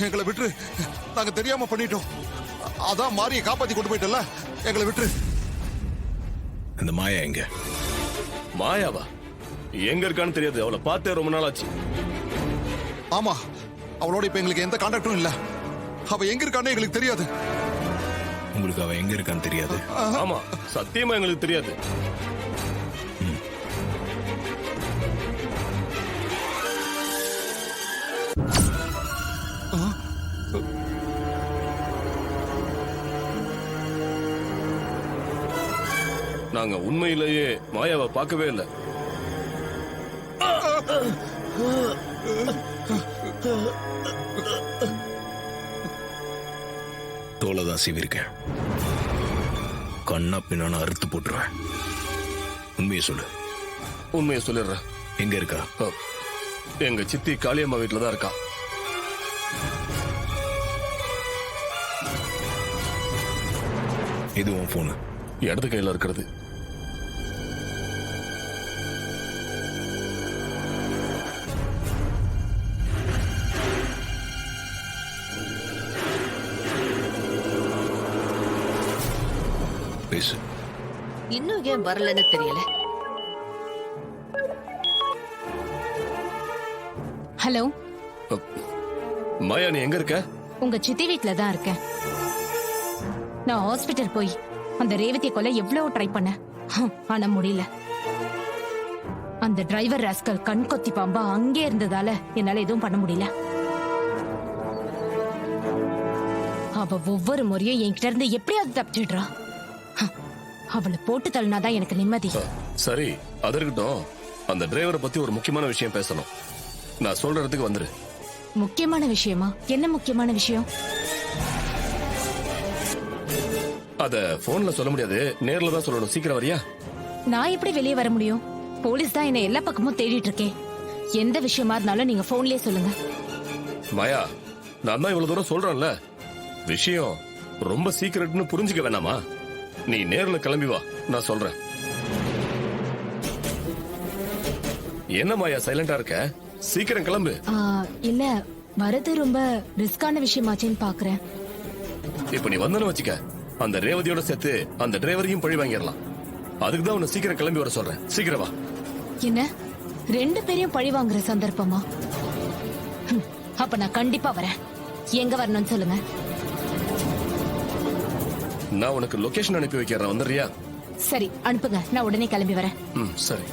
எங்களை விட்டுரு. நாங்க தெரியாம பண்ணிட்டோம். அதான் மாரியை காப்பாத்தி கொண்டு போயிட்டல, எங்களை விட்டுரு. இந்த மாயா எங்க? மாயாவா? எங்க இருக்கான்னு தெரியாது. அவளை பார்த்தே ரொம்ப நாள் ஆச்சு. ஆமா, அவளோட இப்ப எங்களுக்கு எந்த கான்டாக்டும் இல்ல. அவ எங்க இருக்கான்னு எங்களுக்கு தெரியாது. உங்களுக்கு அவ எங்க இருக்கான்னு தெரியாது? ஆமா, சத்தியமா எங்களுக்கு தெரியாது. நாங்க உண்மையிலேயே மாயாவை பார்க்கவே இல்லை. தோலைதான் சீவிருக்கேன். கண்ணா பின்னான அறுத்து போட்டுருவேன். உண்மையை சொல்லு. உண்மையை சொல்லிடுறேன். எங்க இருக்கா? எங்க சித்தி காளியம்மா வீட்டுல தான் இருக்கா. இது உன் போனு? இடது கையில இருக்கிறது. பேசு. இன்னும் ஏன் வரலன்னு தெரியல. ஹலோ மாயா, நீ எங்க இருக்க? உங்க சித்தி வீட்ல தான் இருக்கேன். நான் ஹாஸ்பிட்டல் போய் அந்த ரேவதியை கொல்ல எவ்வளவு ட்ரை பண்ணேன். ஆனா முடியல. அந்த டிரைவர் ராஸ்கல் கண் கொத்தி பாம்பா அங்கே இருந்ததால என்னால எதுவும் பண்ண முடியல. அவ ஒவ்வொரு முறையும் என்கிட்ட இருந்து எப்படியாவது தப்பிச்சிடுறா. அவளை போட்டு தள்ளினாதான் எனக்கு நிம்மதி. சரி, அது இருக்கட்டும். அந்த டிரைவரை பத்தி ஒரு முக்கியமான விஷயம் பேசணும். நான் சொல்றதுக்கு வந்துரு. முக்கியமான விஷயமா? என்ன முக்கியமான விஷயம்? அத போன்ல சொல்ல முடியாது, நேர்ல தான் சொல்லணும். சீக்கிரம் வரியா? நான் எப்படி வெளியே வர முடியும்? போலீஸ் தான் என்ன எல்லா பக்கமும் தேடிட்டு இருக்கேன். எந்த விஷயமா இருந்தாலும் நீங்க போன்லயே சொல்லுங்க. மாயா, நான் தான் இவ்வளவு தூரம் சொல்றேன்ல. விஷயம் ரொம்ப சீக்கிரட்னு புரிஞ்சுக்க வேணாமா? நீ நேர்ல கிளம்பி வா, நான் சொல்றேன். என்ன மாயா சைலண்டா இருக்க? சீக்கிரம் கிளம்பு. இல்ல, வரது ரொம்ப ரிஸ்கான விஷயமாச்சேன்னு பாக்குறேன். இப்ப நீ வந்தனு வச்சுக்க, அந்த ரேவதியோட சேர்த்து அந்த டிரைவரையும் பழி வாங்கிடலாம். அதுக்கு தான் உன்னை சீக்கிரம் கிளம்பி வர சொல்றேன். சீக்கிரம் வா. என்ன, ரெண்டு பேரையும் பழி வாங்குற சந்தர்ப்பமா? அப்ப நான் கண்டிப்பா வரேன். எங்க வரணும்னு சொல்லுங்க. நான் உனக்கு லொகேஷன் அனுப்பி வைக்கிறேன், வந்துடுறியா? சரி, அனுப்புங்க. நான் உடனே கிளம்பி வரேன். சரி.